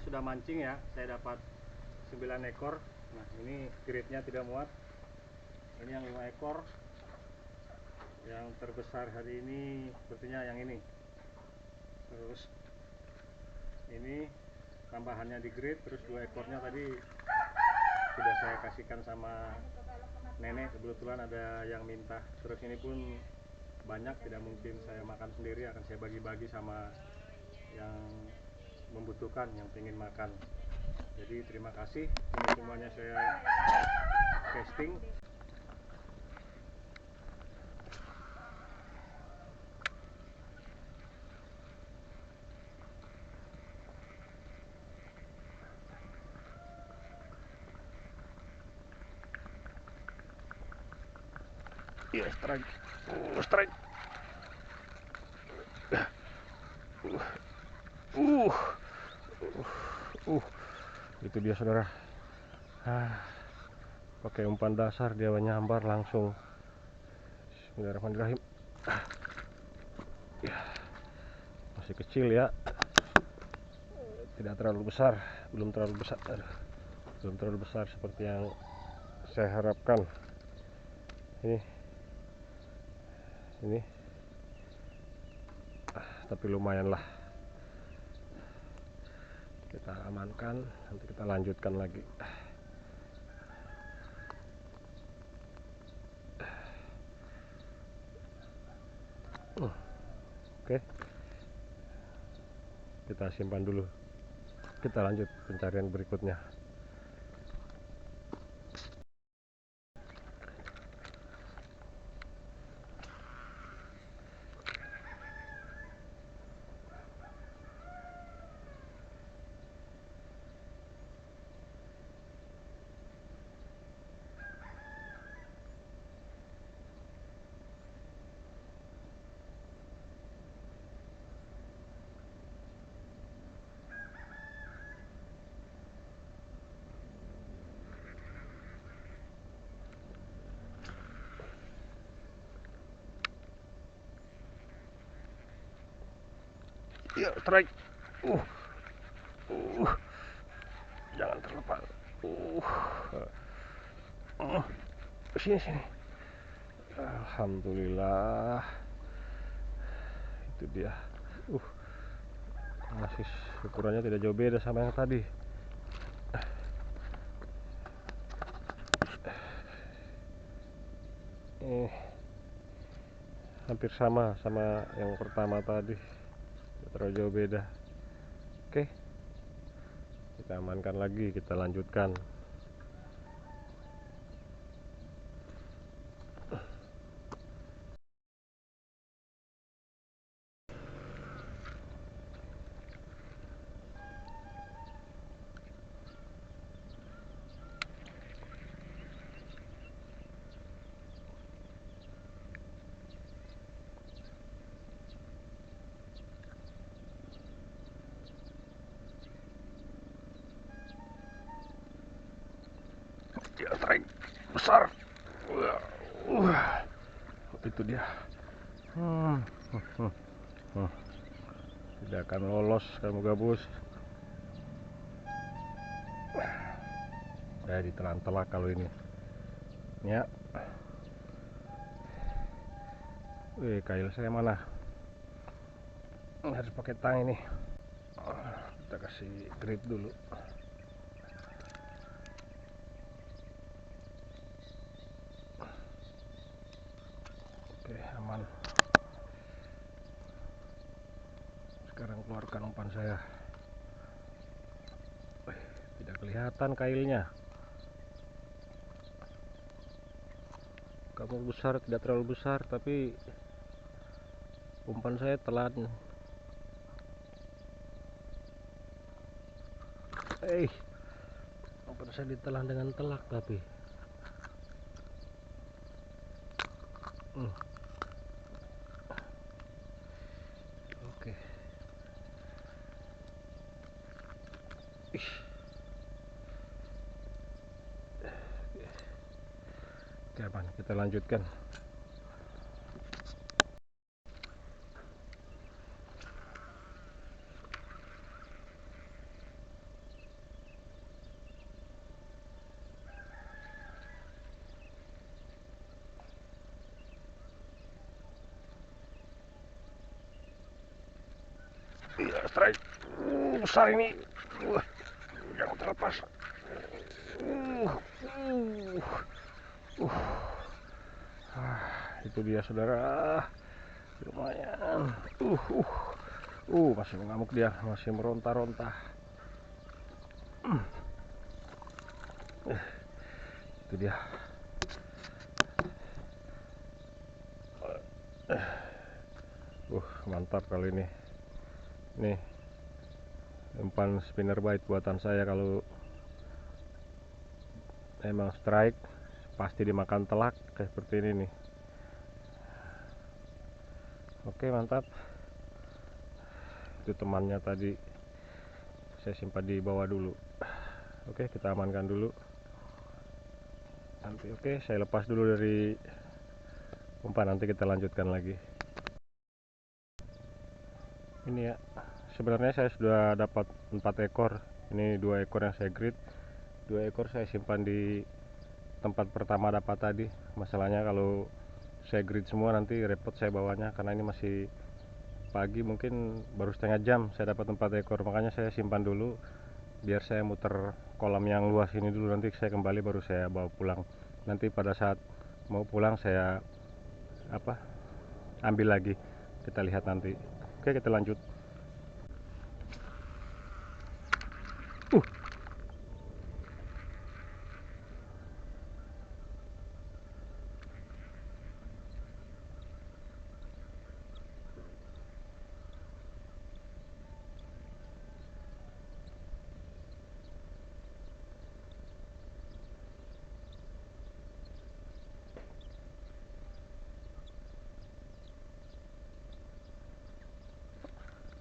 sudah mancing ya, saya dapat 9 ekor. Nah ini grade-nya tidak muat. Ini yang 5 ekor. Yang terbesar hari ini sepertinya yang ini. Terus ini tambahannya di grade, terus 2 ekornya tadi sudah saya kasihkan sama nenek, kebetulan ada yang minta. Terus ini pun banyak, tidak mungkin saya makan sendiri, akan saya bagi-bagi sama yang membutuhkan, yang ingin makan. Jadi terima kasih, ini semuanya saya casting. Iya, strike. Strike. Uh. Itu dia saudara. Pakai umpan dasar dia nyambar langsung. Bismillahirrahmanirrahim. Ya, masih kecil ya. Tidak terlalu besar, belum terlalu besar. Belum terlalu besar seperti yang saya harapkan. Ini tapi lumayan lah, kita amankan, nanti kita lanjutkan lagi. Oke, kita simpan dulu, kita lanjut pencarian berikutnya. Ya, strike. Jangan terlepas. Sini. Alhamdulillah. Itu dia. Masih ukurannya tidak jauh beda sama yang tadi. Hampir sama yang pertama tadi. Tidak terlalu jauh beda. Oke. Kita amankan lagi, kita lanjutkan. Ya, strike besar. Itu dia. Tidak akan lolos kamu gabus. Saya ditelan telak kalau ini. Ya. Kail saya mana? Harus pakai tang ini. Kita kasih grip dulu. Oke, aman. Sekarang keluarkan umpan saya. Tidak kelihatan kailnya. Kamu besar, tidak terlalu besar, tapi umpan saya telan. Umpan saya ditelan dengan telak tapi. Oke. Oke, aman. Kita lanjutkan. Iya, strike. Besar ini. Jangan terlepas. Uh, uh, itu dia saudara. Lumayan. Masih mengamuk dia, masih meronta-ronta. Itu dia. Mantap kali ini. Nih, umpan spinner bite buatan saya. Kalau emang strike pasti dimakan telak kayak seperti ini nih. Oke, mantap. Itu temannya tadi saya simpan di bawah dulu. Oke, kita amankan dulu. Nanti oke, saya lepas dulu dari umpan, nanti kita lanjutkan lagi. Ini ya, sebenarnya saya sudah dapat 4 ekor. Ini 2 ekor yang saya grid, 2 ekor saya simpan di tempat pertama dapat tadi. Masalahnya kalau saya grid semua nanti repot saya bawanya, karena ini masih pagi, mungkin baru setengah jam saya dapat 4 ekor. Makanya saya simpan dulu biar saya muter kolam yang luas ini dulu, nanti saya kembali baru saya bawa pulang. Nanti pada saat mau pulang saya ambil lagi, kita lihat nanti. Oke, kita lanjut.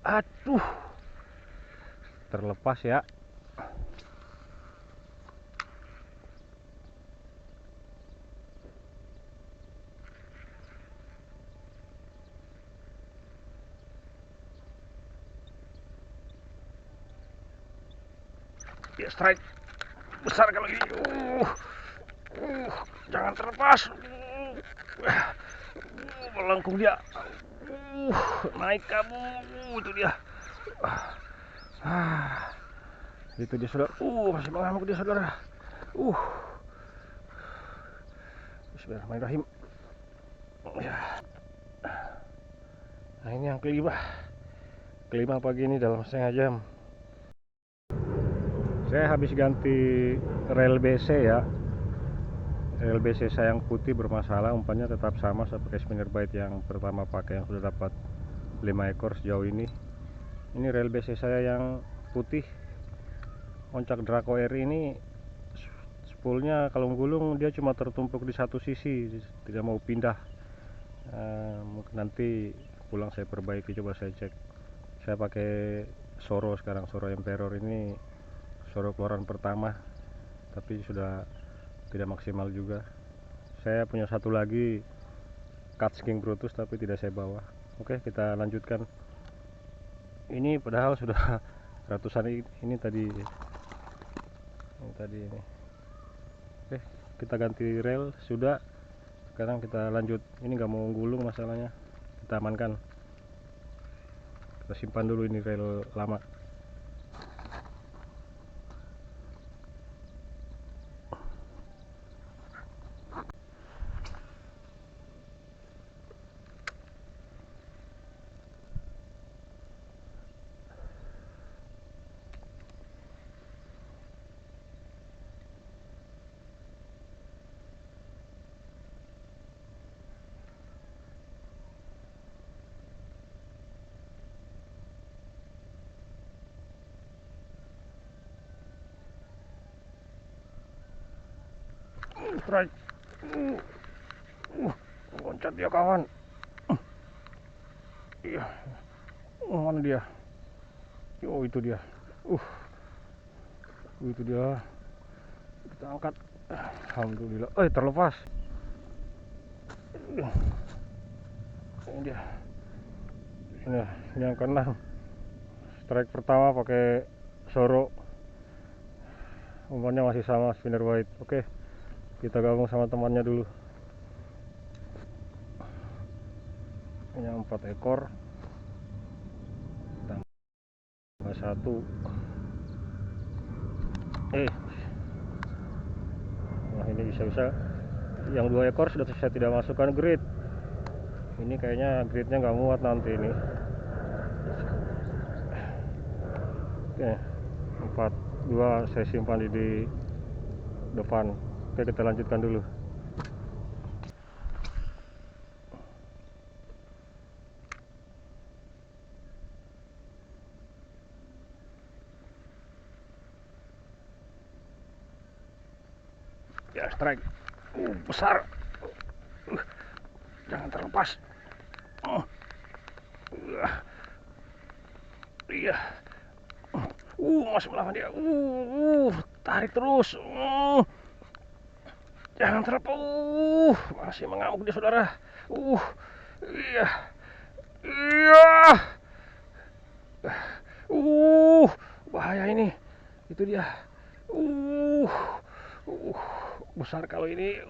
Aduh, terlepas ya. Ya, strike besar kalau ini. Jangan terlepas. Melengkung dia. Naik kamu. Itu dia. Itu dia saudara. Masih mengamuk dia saudara. Bismillahirrahmanirrahim. Ya. Nah, ini yang kelima pagi ini dalam setengah jam. Saya habis ganti rel BC ya. Rel BC saya yang putih bermasalah, umpannya tetap sama, saya pakai spinner bite yang pertama pakai, yang sudah dapat 5 ekor sejauh ini. Ini rel BC saya yang putih Oncak Draco Air ini, spoolnya kalau gulung dia cuma tertumpuk di satu sisi, tidak mau pindah. Mungkin nanti pulang saya perbaiki, coba saya cek. Saya pakai Soro sekarang, Soro Emperor ini Soro keluaran pertama, tapi sudah tidak maksimal juga. Saya punya satu lagi Catch King Brutus tapi tidak saya bawa. Oke, kita lanjutkan. Ini padahal sudah ratusan ini tadi ini. Oke, kita ganti rel sudah. Sekarang kita lanjut. Ini nggak mau gulung masalahnya, kita amankan. Kita simpan dulu ini rel lama. Strike. Loncat dia kawan. Iya. Mana dia? Itu dia. Itu dia. Kita angkat. Alhamdulillah. Terlepas. Ini dia. Ini yang keenam. Strike pertama pakai Soro. Umpannya masih sama spinner white. Oke, kita gabung sama temannya dulu. Punya 4 ekor. satu. Nah ini bisa-bisa yang 2 ekor sudah saya tidak masukkan grid. Ini kayaknya gridnya nggak muat nanti ini. Oke, 2 saya simpan di depan. Oke, kita lanjutkan dulu. Ya, strike besar. Jangan terlepas. Iya. Masih melawan dia. Tarik terus. Jangan terlepas. Masih mengamuk dia, saudara. Iya. Iya. Bahaya ini. Itu dia. Besar kalau ini.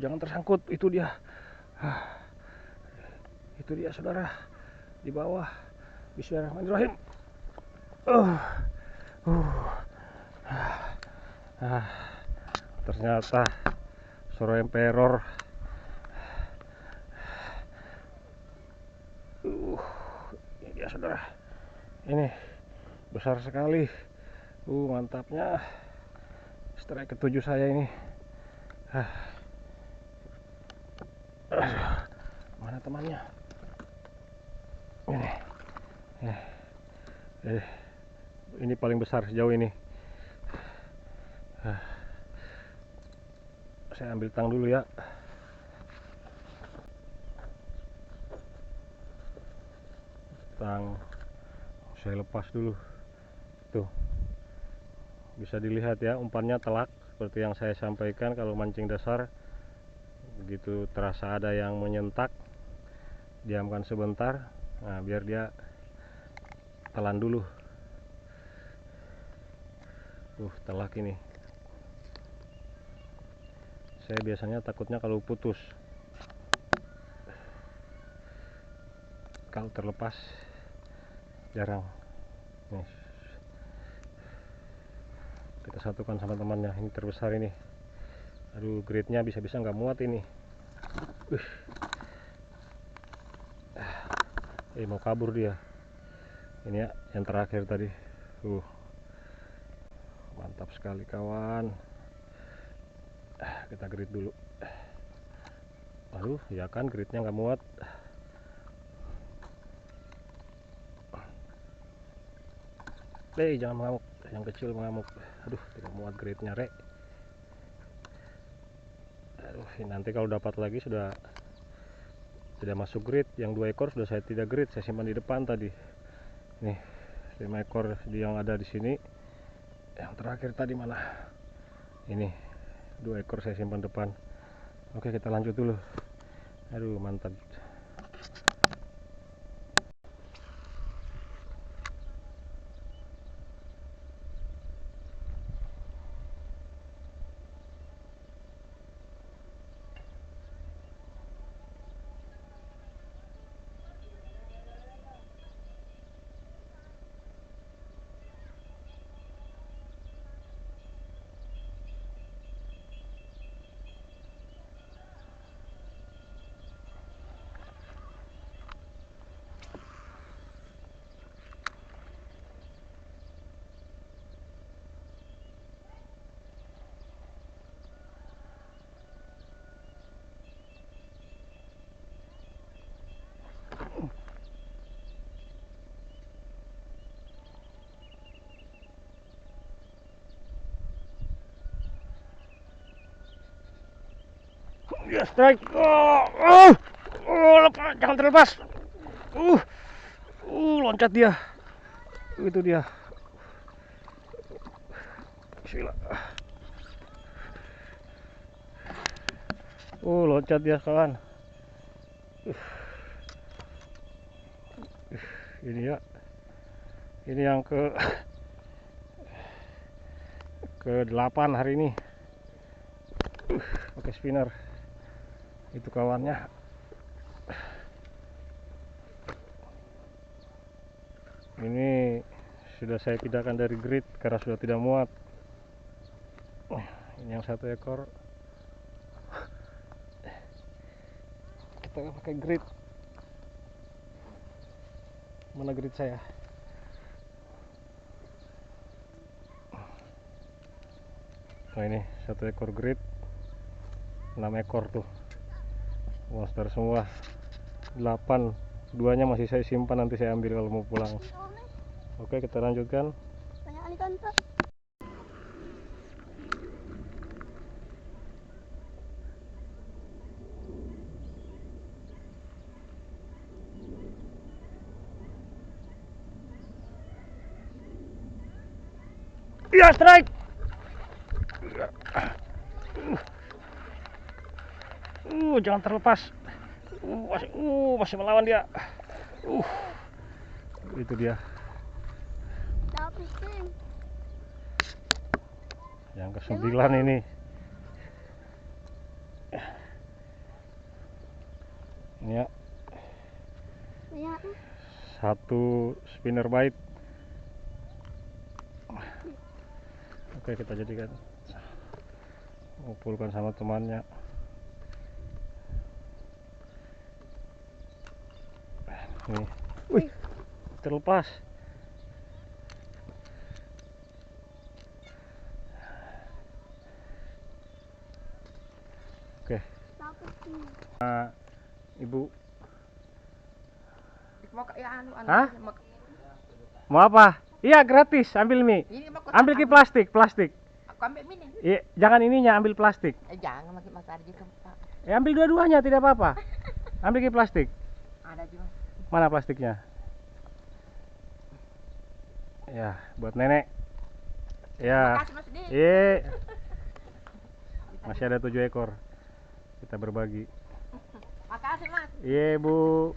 Jangan tersangkut. Itu dia. Itu dia, saudara. Di bawah. Bismillahirrahmanirrahim. Ternyata Sora Emperor. Ini dia, saudara. Ini besar sekali. Mantapnya. Strike ke-7 saya ini. Mana temannya? Ini paling besar sejauh ini. Saya ambil tang dulu ya. Tang saya lepas dulu. Tuh, bisa dilihat ya, umpannya telak seperti yang saya sampaikan. Kalau mancing dasar begitu terasa ada yang menyentak, diamkan sebentar. Nah, biar dia telan dulu. Telak ini. Saya biasanya takutnya kalau putus, kalau terlepas jarang. Nih, kita satukan sama temannya. Ini terbesar ini. Aduh, grade-nya bisa-bisa nggak muat ini. Mau kabur dia. Ini ya, yang terakhir tadi. Mantap sekali kawan. Kita grid dulu. Aduh, ya kan gridnya nggak muat. Jangan mengamuk, yang kecil mengamuk. Aduh, tidak muat gridnya, rek. Aduh, nanti kalau dapat lagi sudah tidak masuk grid. Yang 2 ekor sudah saya tidak grid, saya simpan di depan tadi. Nih, 5 ekor yang ada di sini. Yang terakhir tadi mana? Ini 2 ekor saya simpan depan. Oke, kita lanjut dulu. Aduh, mantap. Ya, strike. Lepas, jangan terlepas. Loncat dia. Itu dia. Bismillah. Loncat dia, kawan. Ini ya. Ini yang ke-8 hari ini. Pakai spinner. Itu kawannya. Ini sudah saya pindahkan dari grid karena sudah tidak muat. Ini yang 1 ekor. Kita pakai grid. Mana grid saya? Nah ini 1 ekor grid, 6 ekor tuh monster semua. 8, 2-nya masih saya simpan, nanti saya ambil kalau mau pulang. Oke, kita lanjutkan. Iya, strike. Jangan terlepas. Masih melawan dia. Itu dia. Yang ke-9 ini. Ini ya. 1 spinner bite. Oke, kita jadikan. Ngumpulkan sama temannya. Nih. Wih, terlepas. Oke. Ibu. Hah? Mau apa? Iya, gratis. Ambil mie. Ambil ke plastik. Aku ambil mie nih. Iya, jangan ininya, ambil plastik. Jangan pakai masak juga, Pak. Ambil dua-duanya, tidak apa-apa. Ambil ke plastik. Ada juga. Mana plastiknya? Ya, buat nenek. Ya. Makasih, Mas Di. Iya. Masih ada 7 ekor. Kita berbagi. Makasih, Mas. Iya, Bu.